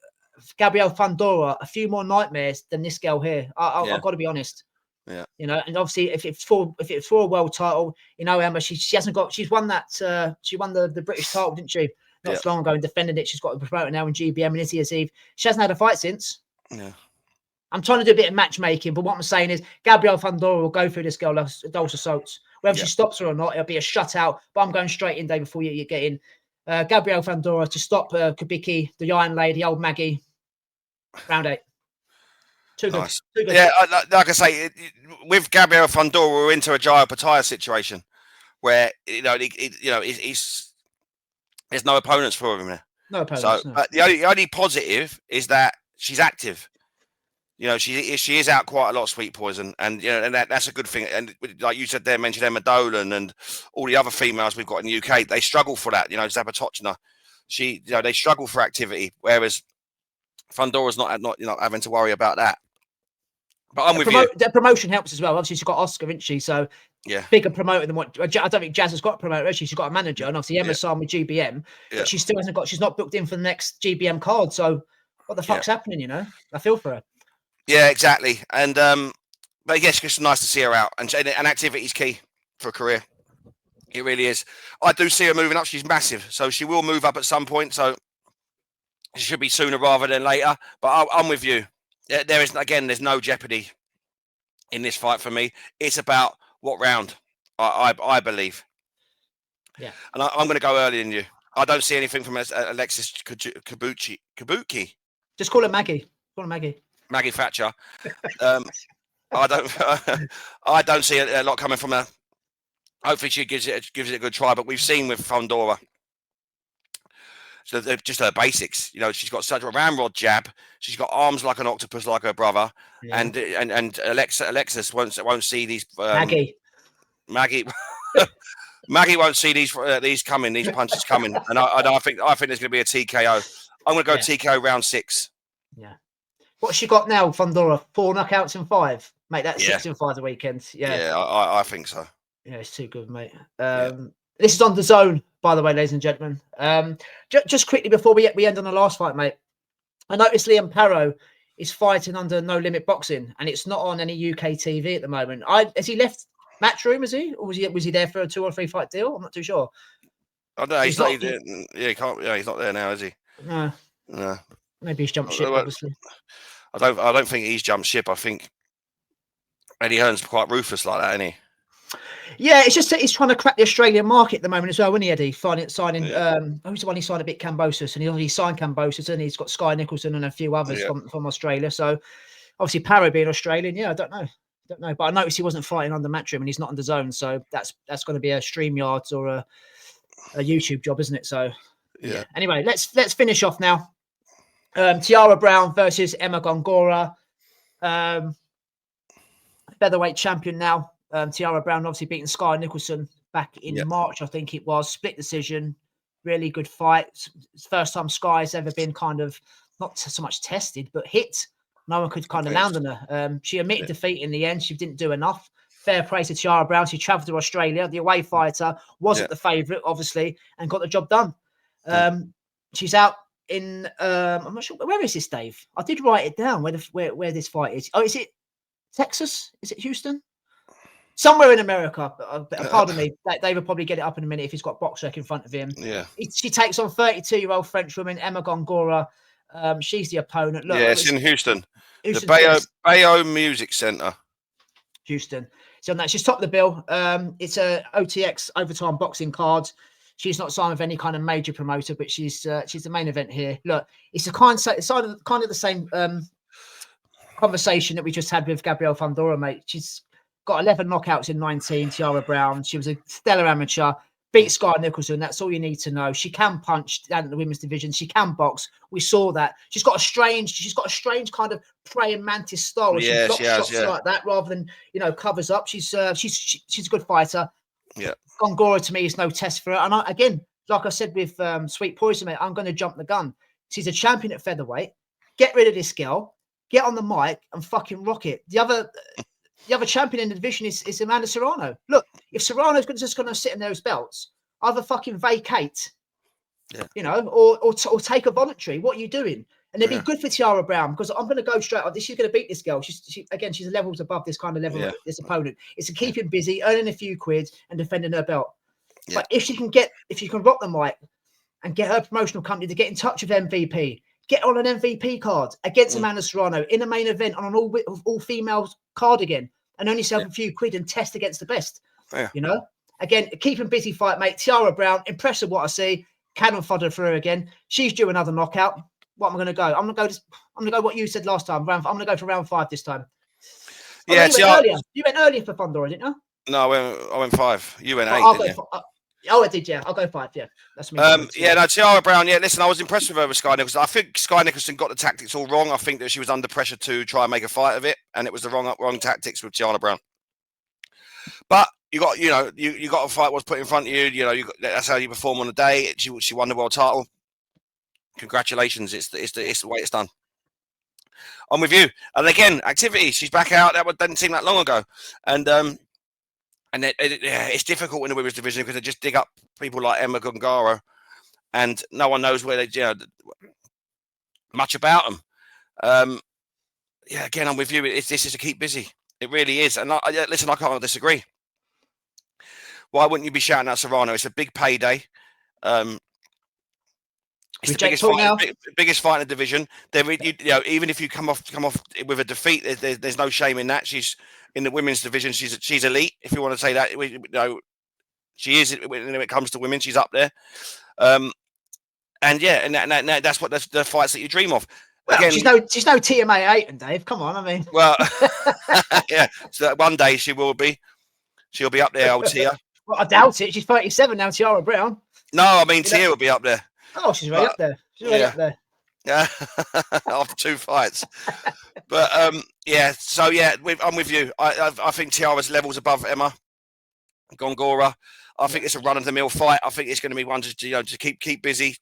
Gabriella Fundora a few more nightmares than this girl here. I've got to be honest. Yeah, and obviously if it's for a world title, Emma, she hasn't got. She's won that. She won the British title, didn't she? Not so long ago, and defended it. She's got a promoter now in GBM and Italy's Eve. She hasn't had a fight since. Yeah. I'm trying to do a bit of matchmaking, but what I'm saying is Gabriella Fundora will go through this girl like Dulce assaults. Whether she stops her or not, it'll be a shutout. But I'm going straight in, Dave, before you get in. Gabriella Fundora to stop Kabicki, the Iron Lady, old Maggie. Round 8. Too good. Nice. Too good. Yeah, like I say, with Gabriella Fundora, we're into a Jaya Pataya situation where he's there's no opponents for him there. No opponents. So, but the only positive is that she's active. You know, she is out quite a lot, Sweet Poison, and you know, and that's a good thing. And like you said there, mentioned Emma Dolan and all the other females we've got in the UK. They struggle for that. You know, Zapatochna, they struggle for activity, whereas Fundora's not having to worry about that. But I'm with you. The promotion helps as well. Obviously, she's got Oscar, isn't she? So yeah, bigger promoter than what I don't think Jazz has got a promoter. She's got a manager, and obviously Emma signed with GBM, but she still hasn't got. She's not booked in for the next GBM card. So what the fuck's happening? You know, I feel for her. Yeah, exactly. And but yes, it's nice to see her out, and activity is key for a career. It really is. I do see her moving up. She's massive, so she will move up at some point. So it should be sooner rather than later. But I'm with you. There's no jeopardy in this fight for me. It's about what round, I believe. Yeah. And I'm going to go earlier than you. I don't see anything from Alexis Kabicki. Just call her Maggie. Call her Maggie. Maggie Thatcher. I don't see a lot coming from her. Hopefully she gives it a good try. But we've seen with Fundora, so just her basics. You know, she's got such a ramrod jab. She's got arms like an octopus, like her brother. Yeah. And Alexis won't see these. Maggie. Maggie won't see these coming. These punches coming. And I think there's going to be a TKO. I'm going to go TKO round 6. Yeah. What's she got now, Fundora? 4 knockouts in 5. Mate, that's 6 in 5 the weekend. Yeah. Yeah, I think so. Yeah, it's too good, mate. This is on the zone, by the way, ladies and gentlemen. Just quickly before we end on the last fight, mate. I noticed Liam Paro is fighting under No Limit Boxing, and it's not on any UK TV at the moment. Has he left Matchroom? Is he, or was he there for a 2 or 3 fight deal? I'm not too sure. I don't know. He's not he's not there now, is he? No. Maybe he's jumped ship, obviously. I don't think he's jumped ship. I think Eddie Hearn's quite ruthless like that, isn't he? Yeah, it's just that he's trying to crack the Australian market at the moment as well, isn't he, Eddie? Signing who's the one he signed a bit Cambosis, and he already signed Cambosis, and he's got Sky Nicholson and a few others from Australia. So obviously Paro being Australian, I don't know. But I noticed he wasn't fighting under Matchroom, and he's not on the zone. So that's going to be a StreamYards or a YouTube job, isn't it? So yeah. Anyway, let's finish off now. Tiara Brown versus Emma Gongora, featherweight champion now. Tiara Brown obviously beating Sky Nicholson back in March, I think it was. Split decision, really good fight. It's the first time Sky's ever been kind of not so much tested, but hit. No one could kind of land on her. She admitted defeat in the end. She didn't do enough. Fair praise to Tiara Brown. She travelled to Australia. The away fighter wasn't the favourite, obviously, and got the job done. She's out in I'm not sure, where is this, Dave? I did write it down where this fight is. Oh, is it Texas? Is it Houston? Somewhere in America. Pardon me. Dave will probably get it up in a minute if he's got BoxRec in front of him. Yeah. She takes on 32-year-old French woman Emma Gongora. She's the opponent. Look, it's in Houston. The Bayo Music Center. Houston. So on that, she's top of the bill. It's a OTX overtime boxing card. She's not signed with any kind of major promoter, but she's the main event here. Look, it's kind of the same conversation that we just had with Gabriella Fundora, mate. She's got 11 knockouts in 19. Tiara Brown. She was a stellar amateur. Beat Sky Nicholson. That's all you need to know. She can punch down in the women's division. She can box. We saw that. She's got a strange kind of praying mantis style. She blocks shots like that rather than covers up. She's a good fighter. Yeah. Gongora to me is no test for her. And again, like I said with Sweet Poison, mate, I'm going to jump the gun. She's a champion at featherweight. Get rid of this girl. Get on the mic and fucking rock it. The other champion in the division is Amanda Serrano. Look, if Serrano's just going to sit in those belts, either fucking vacate, or take a voluntary. What are you doing? And it'd be good for Tiara Brown because I'm going to go straight on this. She's going to beat this girl. She's levels above this kind of level of this opponent. It's to keep him busy, earning a few quid and defending her belt. Yeah. But if she can rock the mic and get her promotional company to get in touch with MVP, get on an MVP card against Amanda Serrano in a main event on an all female card again, and only sell a few quid and test against the best. Yeah. Again, keep him busy fight, mate. Tiara Brown, impressive what I see. Cannon fodder for her again. She's due another knockout. What am I going to go? I'm going to go what you said last time. I'm going to go for round 5 this time. You went earlier for Fundora, didn't you? No, I went 5. You went 8, didn't you? Oh, I did, yeah. I'll go 5, yeah. That's me. Yeah, no, Tiara Brown, yeah, listen, I was impressed with her with Sky Nicholson. I think Sky Nicholson got the tactics all wrong. I think that she was under pressure to try and make a fight of it, and it was the wrong tactics with Tiara Brown. But you got to fight what's put in front of you. That's how you perform on the day. She won the world title. Congratulations, it's the way it's done. I'm with you. And again, activity. She's back out. That didn't seem that long ago, and it's difficult in the women's division because they just dig up people like Emma Gongora, and no one knows where they much about them. Again, I'm with you. This is to keep busy. It really is. And listen, I can't disagree. Why wouldn't you be shouting out Serrano? It's a big payday. It's the biggest fight in the division. Even if you come off with a defeat, there's no shame in that. She's in the women's division. She's elite, if you want to say that. She is when it comes to women. She's up there. And that's what the fights that you dream of. Well, again, she's no TMA 8, and Dave. Come on, I mean. Well, yeah. So one day she will be. She'll be up there, old Tia. Well, I doubt it. She's 37 now, Tiara Brown. No, I mean Tia will be up there. Oh, she's right up there. She's right up there. Yeah, after 2 fights. But So I'm with you. I think Tiara's levels above Emma Gongora. I think it's a run-of-the-mill fight. I think it's going to be one to keep busy,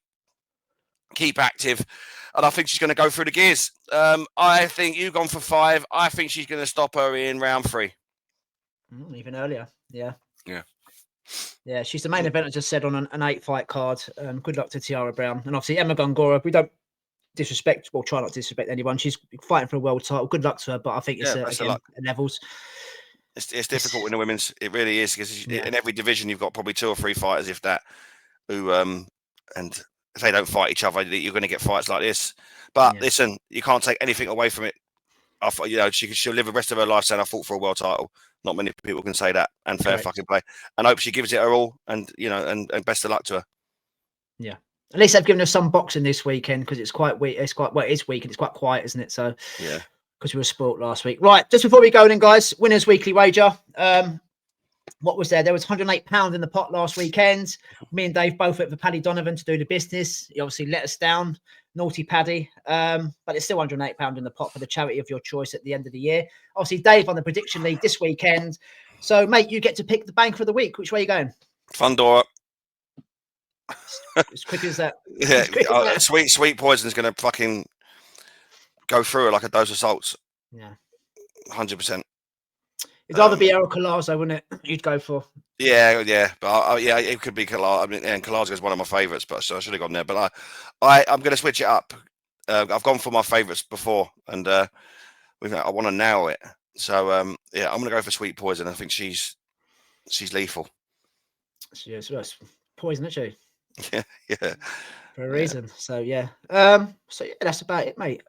keep active, and I think she's going to go through the gears. I think you've gone for 5. I think she's going to stop her in round 3. Even earlier, yeah. Yeah, she's the main event, I just said, on an 8-fight card. Good luck to Tiara Brown. And obviously, Emma Gongora, we don't disrespect, or try not to disrespect anyone. She's fighting for a world title. Good luck to her, but I think it's again, levels. It's difficult in the women's. It really is, because in every division, you've got probably 2 or 3 fighters, if that, who, and if they don't fight each other, you're going to get fights like this. But listen, you can't take anything away from it. She'll live the rest of her life saying, I fought for a world title. Not many people can say that, and fair fucking play. And I hope she gives it her all, and and best of luck to her. Yeah, at least they've given us some boxing this weekend, because it's quite weak. It is weak, and it's quite quiet, isn't it? So yeah, because we were spoilt last week. Right, just before we go in, guys, winners weekly wager. What was there? There was £108 in the pot last weekend. Me and Dave both went for Paddy Donovan to do the business. He obviously let us down. Naughty Paddy. But it's still £108 in the pot for the charity of your choice at the end of the year. Obviously, Dave on the prediction league this weekend. So, mate, you get to pick the bank for the week. Which way are you going? Fundora. As quick as that. Yeah, Sweet Poison's going to fucking go through it like a dose of salts. Yeah. 100%. It'd either be Oscar Collazo, wouldn't it? You'd go for. Yeah, but it could be Collazo. I mean, and Collazo is one of my favourites, but so I should have gone there. But I'm going to switch it up. I've gone for my favourites before, and I want to nail it. So I'm going to go for Sweet Poison. I think she's lethal. She's poison, isn't she? Yeah. For a reason. So that's about it, mate.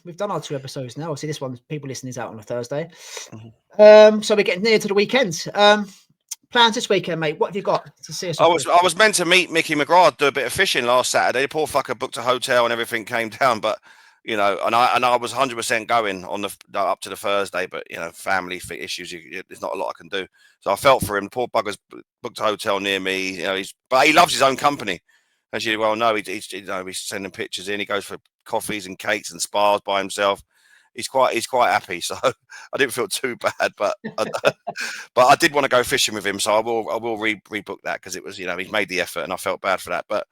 We've done our 2 episodes now. Obviously, this one, people listening, is out on a Thursday. So we're getting near to the weekend. Plans this weekend, mate. What have you got to see us? I was meant to meet Mickey McGrath, do a bit of fishing last Saturday. The poor fucker booked a hotel and everything came down, but and I was 100% going on up to the Thursday, but family issues, there's not a lot I can do. So I felt for him. The poor bugger's booked a hotel near me. But he loves his own company. As you well know, he's sending pictures in. He goes for coffees and cakes and spas by himself. He's quite happy. So I didn't feel too bad, but I did want to go fishing with him. So I will rebook that, because it was he's made the effort and I felt bad for that. But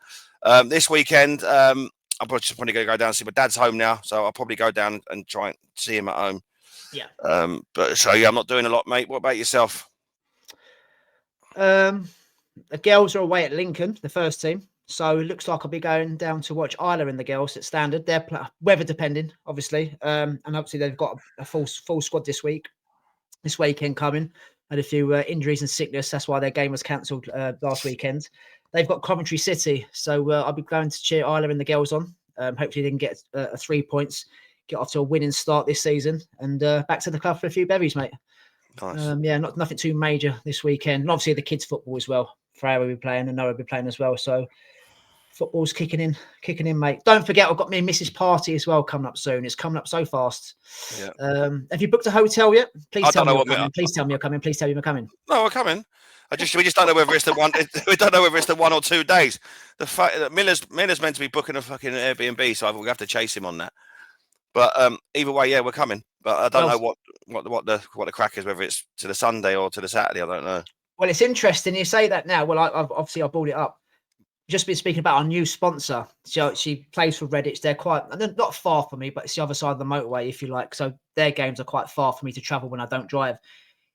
this weekend I'm probably going to go down and see my dad's home now, so I'll probably go down and try and see him at home. Yeah. I'm not doing a lot, mate. What about yourself? The girls are away at Lincoln, the first team. So it looks like I'll be going down to watch Isla and the girls at Standard. They're weather depending, obviously. And obviously they've got a full squad this weekend coming. Had a few injuries and sickness. That's why their game was cancelled last weekend. They've got Coventry City. So I'll be going to cheer Isla and the girls on. Hopefully they can get 3 points, get off to a winning start this season, and back to the club for a few bevies, mate. Nice. Nothing too major this weekend. And obviously the kids' football as well. Freya will be playing and Noah will be playing as well. So football's kicking in, mate. Don't forget, I've got me and Mrs. Party as well coming up soon. It's coming up so fast. Yeah. Have you booked a hotel yet? Please tell me you're coming. No, we're coming. We just don't know whether it's the one. We don't know whether it's the 1 or 2 days. The fact that Miller's meant to be booking a fucking Airbnb, so we have to chase him on that. But either way, yeah, we're coming. But I don't know what the crack is, whether it's to the Sunday or to the Saturday. I don't know. Well, it's interesting you say that now. Well, I've brought it up. Just been speaking about our new sponsor. She plays for Redditch. They're not far from me, but it's the other side of the motorway, if you like. So their games are quite far for me to travel when I don't drive.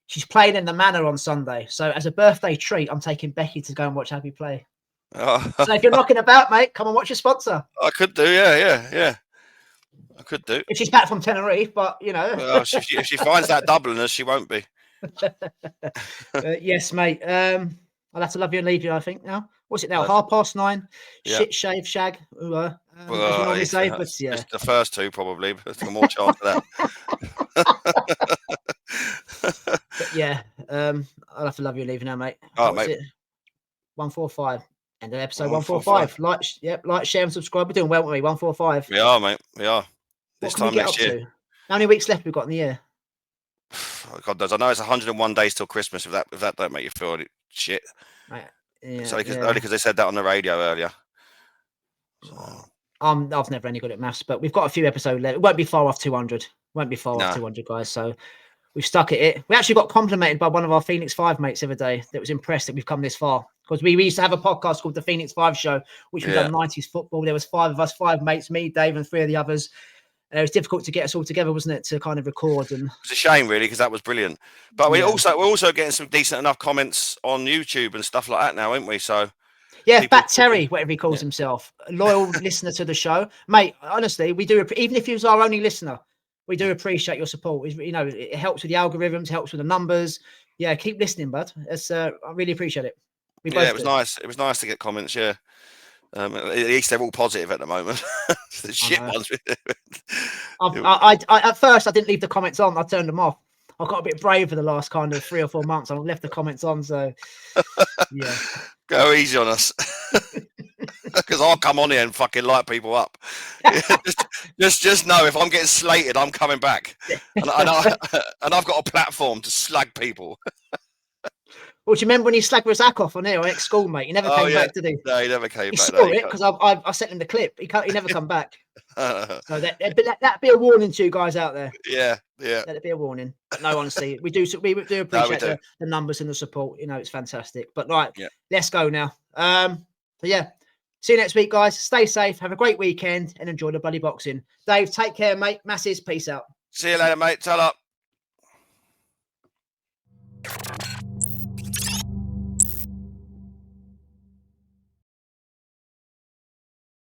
She's playing in the Manor on Sunday. So as a birthday treat, I'm taking Becky to go and watch Abby play. Oh. So if you're knocking about, mate, come and watch your sponsor. I could do, yeah. I could do. If she's back from Tenerife, but, you know. Well, if she finds that Dubliners, she won't be. Yes, mate. I'll have to love you and leave you, I think, now. What's it now? 9:30? Yeah. Shit, shave, shag. Well, it's the first two, probably. But there's more chance of that. But yeah, I'll have to love you and leave you now, mate. All right, mate. 145. End of episode 145. Like, share, and subscribe. We're doing well, with me. 145. We are, mate. We are. This time next year. How many weeks left we've got in the year? God knows. I know it's 101 days till Christmas. If that don't make you feel shit. Right. Yeah, only because they said that on the radio earlier. So. I was never any good at maths, but we've got a few episodes left. It won't be far off 200. Off 200, guys. So we've stuck at it. We actually got complimented by one of our Phoenix 5 mates the other day that was impressed that we've come this far. Because we used to have a podcast called the Phoenix 5 Show, which we've done 90s football. There was 5 of us, 5 mates, me, Dave, and 3 of the others. It was difficult to get us all together, wasn't it, to kind of record? And it's a shame, really, because that was brilliant. But we're also getting some decent enough comments on YouTube and stuff like that now, aren't we? So yeah, Fat Terry, whatever he calls himself, a loyal listener to the show, mate. Honestly, we do. Even if he was our only listener, we do appreciate your support. It helps with the algorithms, helps with the numbers. Yeah, keep listening, bud. I really appreciate it. It was nice. It was nice to get comments. Yeah. At least they're all positive at the moment. The shit ones. At first, I didn't leave the comments on. I turned them off. I got a bit brave for the last kind of 3 or 4 months. I left the comments on. So, yeah. Go easy on us. Because I'll come on here and fucking light people up. just know if I'm getting slated, I'm coming back. And I've got a platform to slag people. Well, do you remember when he slagged Razak off on here, our ex-schoolmate? He never came back, did he? No, he never came back. He saw it because I sent him the clip. He never come back. So that'd be a warning to you guys out there. Yeah. That'd be a warning. But no, honestly, we do appreciate the numbers and the support. It's fantastic. But right, let's go now. So yeah, see you next week, guys. Stay safe. Have a great weekend and enjoy the bloody boxing. Dave, take care, mate. Masses. Peace out. See you later, mate. Tell up.